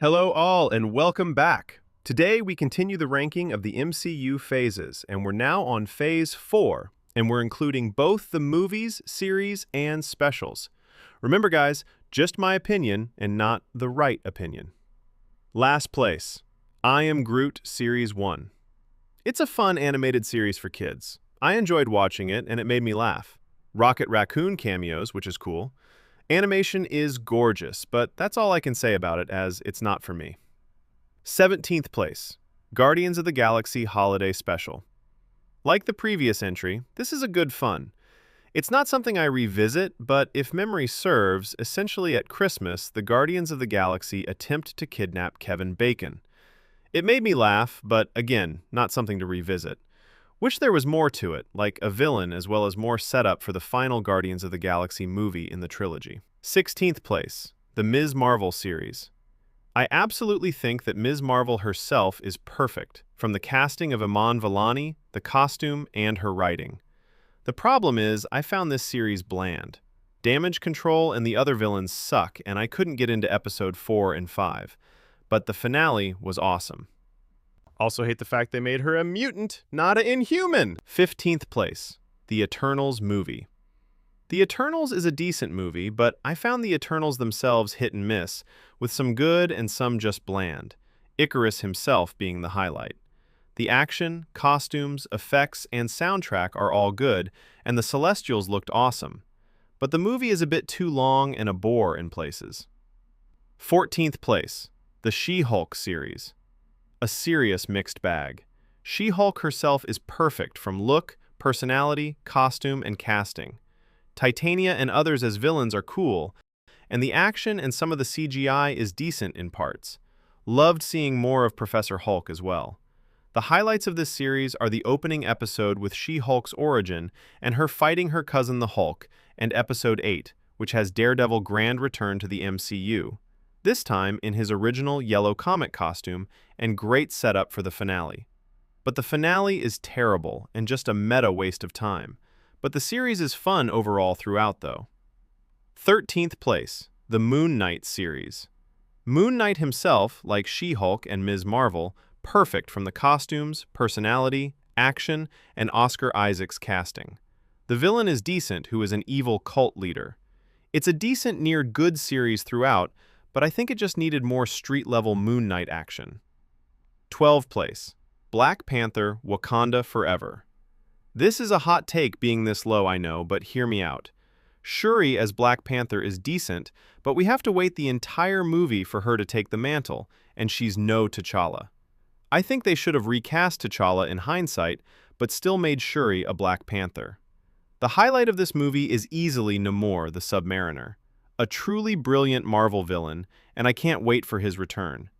Hello all and welcome back. Today we continue the ranking of the MCU phases and we're now on Phase 4 and we're including both the movies, series, and specials. Remember guys, just my opinion and not the right opinion. Last place, I Am Groot Series 1. It's a fun animated series for kids. I enjoyed watching it and it made me laugh. Rocket Raccoon cameos, which is cool. Animation is gorgeous, but that's all I can say about it as it's not for me. 17th place, Guardians of the Galaxy Holiday Special. Like the previous entry, this is a good fun. It's not something I revisit, but if memory serves, essentially at Christmas, the Guardians of the Galaxy attempt to kidnap Kevin Bacon. It made me laugh, but again, not something to revisit. Wish there was more to it, like a villain as well as more setup for the final Guardians of the Galaxy movie in the trilogy. 16th place, the Ms. Marvel series. I absolutely think that Ms. Marvel herself is perfect, from the casting of Iman Vellani, the costume, and her writing. The problem is, I found this series bland. Damage Control and the other villains suck, and I couldn't get into episode 4 and 5. But the finale was awesome. Also hate the fact they made her a mutant, not an inhuman. 15th place, The Eternals movie. The Eternals is a decent movie, but I found the Eternals themselves hit and miss, with some good and some just bland, Icarus himself being the highlight. The action, costumes, effects, and soundtrack are all good, and the Celestials looked awesome. But the movie is a bit too long and a bore in places. 14th place, the She-Hulk series. A serious mixed bag. She-Hulk herself is perfect from look, personality, costume, and casting. Titania and others as villains are cool, and the action and some of the CGI is decent in parts. Loved seeing more of Professor Hulk as well. The highlights of this series are the opening episode with She-Hulk's origin and her fighting her cousin the Hulk, and episode 8, which has Daredevil grand return to the MCU. This time in his original yellow comic costume, and great setup for the finale. But the finale is terrible and just a meta waste of time. But the series is fun overall throughout though. 13th place, the Moon Knight series. Moon Knight himself, like She-Hulk and Ms. Marvel, perfect from the costumes, personality, action, and Oscar Isaac's casting. The villain is decent, who is an evil cult leader. It's a decent near good series throughout, but I think it just needed more street-level Moon Knight action. 12th place, Black Panther Wakanda Forever. This is a hot take being this low, I know, but hear me out. Shuri as Black Panther is decent, but we have to wait the entire movie for her to take the mantle, and she's no T'Challa. I think they should have recast T'Challa in hindsight, but still made Shuri a Black Panther. The highlight of this movie is easily Namor the Submariner. A truly brilliant Marvel villain, and I can't wait for his return.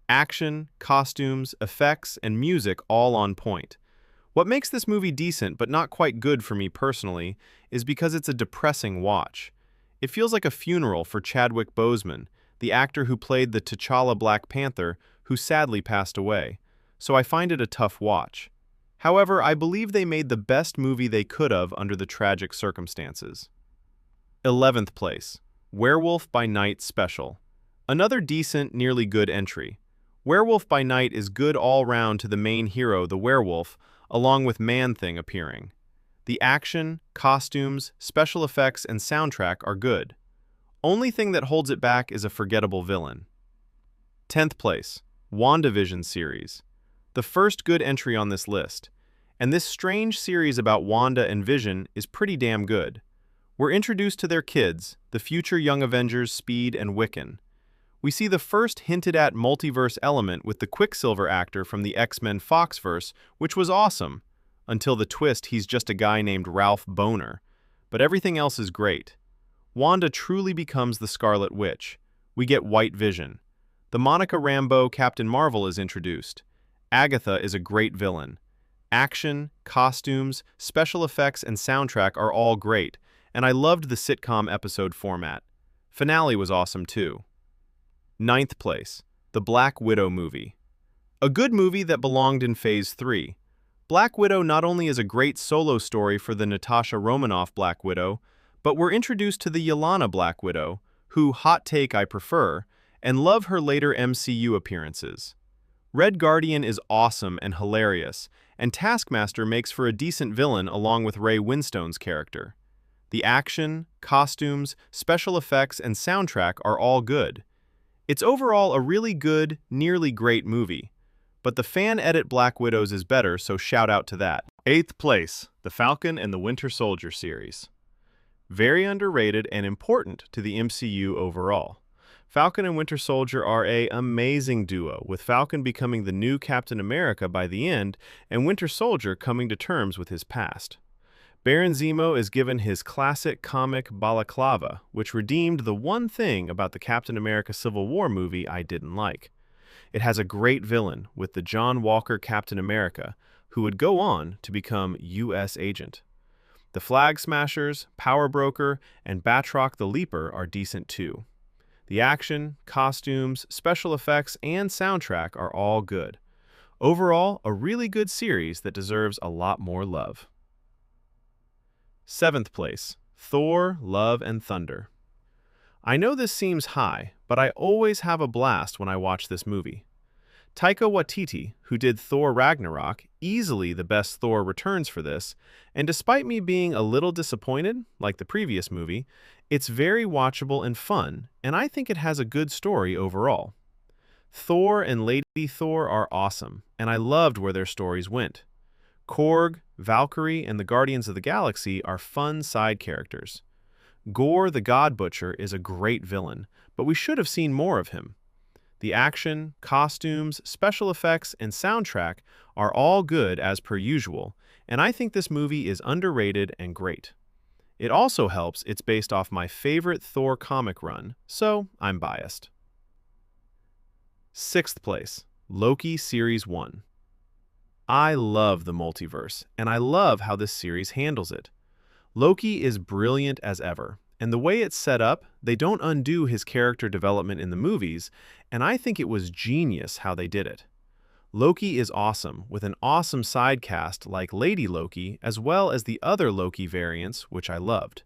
Action, costumes, effects, and music all on point. What makes this movie decent but not quite good for me personally is because it's a depressing watch. It feels like a funeral for Chadwick Boseman, the actor who played the T'Challa Black Panther, who sadly passed away, so I find it a tough watch. However, I believe they made the best movie they could have under the tragic circumstances. 11th place, Werewolf by Night Special. Another decent, nearly good entry. Werewolf by Night is good all round to the main hero, the werewolf, along with Man-Thing appearing. The action, costumes, special effects, and soundtrack are good. Only thing that holds it back is a forgettable villain. 10th place, WandaVision series. The first good entry on this list. And this strange series about Wanda and Vision is pretty damn good. We're introduced to their kids, the future Young Avengers Speed and Wiccan. We see the first hinted-at multiverse element with the Quicksilver actor from the X-Men Foxverse, which was awesome, until the twist he's just a guy named Ralph Boner. But everything else is great. Wanda truly becomes the Scarlet Witch. We get White Vision. The Monica Rambeau Captain Marvel is introduced. Agatha is a great villain. Action, costumes, special effects, and soundtrack are all great, and I loved the sitcom episode format. Finale was awesome too. 9th place, the Black Widow movie. A good movie that belonged in Phase 3. Black Widow not only is a great solo story for the Natasha Romanoff Black Widow, but we're introduced to the Yelena Black Widow, who, hot take, I prefer, and love her later MCU appearances. Red Guardian is awesome and hilarious, and Taskmaster makes for a decent villain along with Ray Winstone's character. The action, costumes, special effects, and soundtrack are all good. It's overall a really good, nearly great movie. But the fan edit Black Widows is better, so shout out to that. 8th place, The Falcon and the Winter Soldier series. Very underrated and important to the MCU overall. Falcon and Winter Soldier are an amazing duo, with Falcon becoming the new Captain America by the end, and Winter Soldier coming to terms with his past. Baron Zemo is given his classic comic balaclava, which redeemed the one thing about the Captain America Civil War movie I didn't like. It has a great villain with the John Walker Captain America, who would go on to become U.S. Agent. The Flag Smashers, Power Broker, and Batroc the Leaper are decent too. The action, costumes, special effects, and soundtrack are all good. Overall, a really good series that deserves a lot more love. 7th place, Thor, Love and Thunder. I know this seems high, but I always have a blast when I watch this movie. Taika Waititi, who did Thor Ragnarok, easily the best Thor returns for this, and despite me being a little disappointed, like the previous movie, it's very watchable and fun, and I think it has a good story overall. Thor and Lady Thor are awesome, and I loved where their stories went. Korg, Valkyrie, and the Guardians of the Galaxy are fun side characters. Gore the God Butcher is a great villain, but we should have seen more of him. The action, costumes, special effects, and soundtrack are all good as per usual, and I think this movie is underrated and great. It also helps it's based off my favorite Thor comic run, so I'm biased. 6th place, Loki Series 1. I love the multiverse, and I love how this series handles it. Loki is brilliant as ever, and the way it's set up, they don't undo his character development in the movies, and I think it was genius how they did it. Loki is awesome, with an awesome side cast like Lady Loki, as well as the other Loki variants, which I loved.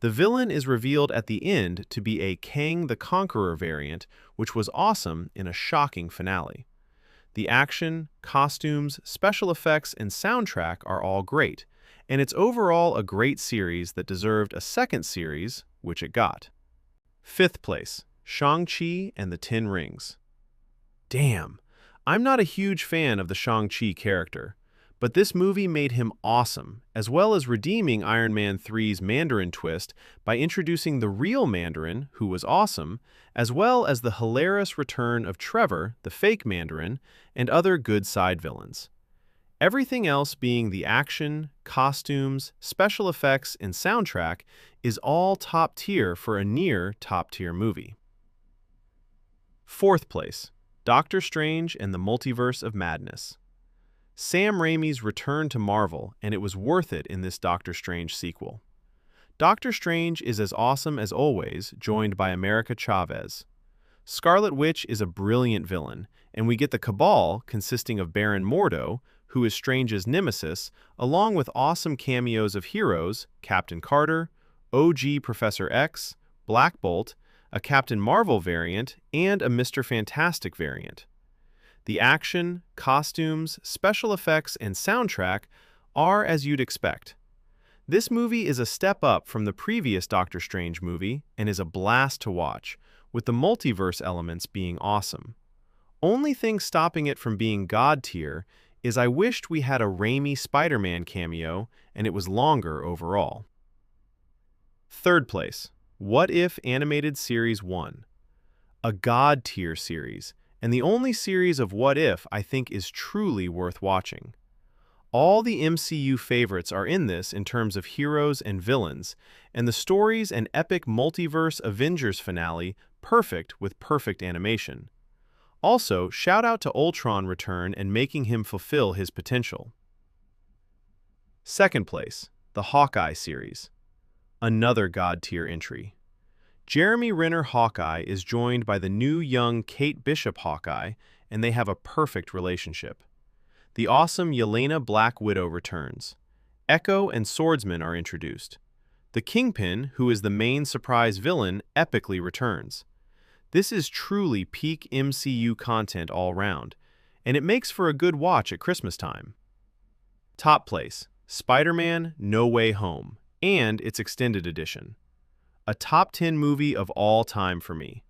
The villain is revealed at the end to be a Kang the Conqueror variant, which was awesome in a shocking finale. The action, costumes, special effects, and soundtrack are all great, and it's overall a great series that deserved a second series, which it got. 5th place, Shang-Chi and the Ten Rings. Damn, I'm not a huge fan of the Shang-Chi character, but this movie made him awesome, as well as redeeming Iron Man 3's Mandarin twist by introducing the real Mandarin, who was awesome, as well as the hilarious return of Trevor, the fake Mandarin, and other good side villains. Everything else being the action, costumes, special effects, and soundtrack is all top tier for a near top tier movie. 4th place, Doctor Strange and the Multiverse of Madness. Sam Raimi's return to Marvel, and it was worth it in this Doctor Strange sequel. Doctor Strange is as awesome as always, joined by America Chavez. Scarlet Witch is a brilliant villain, and we get the Cabal consisting of Baron Mordo, who is Strange's nemesis, along with awesome cameos of heroes, Captain Carter, OG Professor X, Black Bolt, a Captain Marvel variant, and a Mr. Fantastic variant. The action, costumes, special effects, and soundtrack are as you'd expect. This movie is a step up from the previous Doctor Strange movie and is a blast to watch, with the multiverse elements being awesome. Only thing stopping it from being God tier is I wished we had a Raimi Spider-Man cameo and it was longer overall. 3rd place, What If Animated Series 1. A God tier series, and the only series of What If I think is truly worth watching. All the MCU favorites are in this in terms of heroes and villains, and the stories and epic multiverse Avengers finale perfect with perfect animation. Also, shout out to Ultron return and making him fulfill his potential. 2nd place, the Hawkeye series. Another God tier entry. Jeremy Renner Hawkeye is joined by the new young Kate Bishop Hawkeye, and they have a perfect relationship. The awesome Yelena Black Widow returns. Echo and Swordsman are introduced. The Kingpin, who is the main surprise villain, epically returns. This is truly peak MCU content all round, and it makes for a good watch at Christmas time. Top place, Spider-Man No Way Home, and its extended edition. A top 10 movie of all time for me.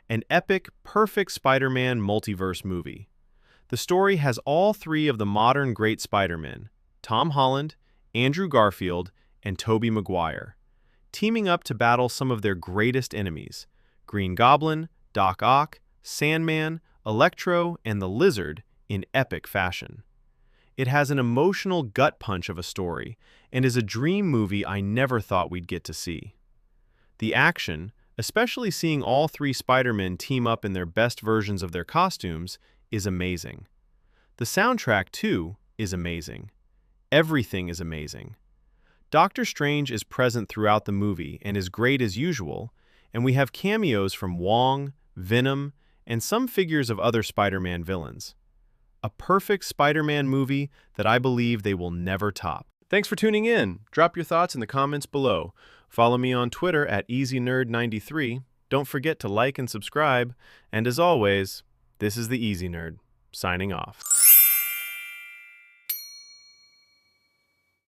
An epic, perfect Spider-Man multiverse movie. The story has all three of the modern great Spider-Men, Tom Holland, Andrew Garfield, and Tobey Maguire, teaming up to battle some of their greatest enemies, Green Goblin, Doc Ock, Sandman, Electro, and the Lizard, in epic fashion. It has an emotional gut punch of a story and is a dream movie I never thought we'd get to see. The action, especially seeing all three Spider-Men team up in their best versions of their costumes, is amazing. The soundtrack, too, is amazing. Everything is amazing. Doctor Strange is present throughout the movie and is great as usual, and we have cameos from Wong, Venom, and some figures of other Spider-Man villains. A perfect Spider-Man movie that I believe they will never top. Thanks for tuning in. Drop your thoughts in the comments below. Follow me on Twitter at EasyNerd93. Don't forget to like and subscribe. And as always, this is the Easy Nerd, signing off.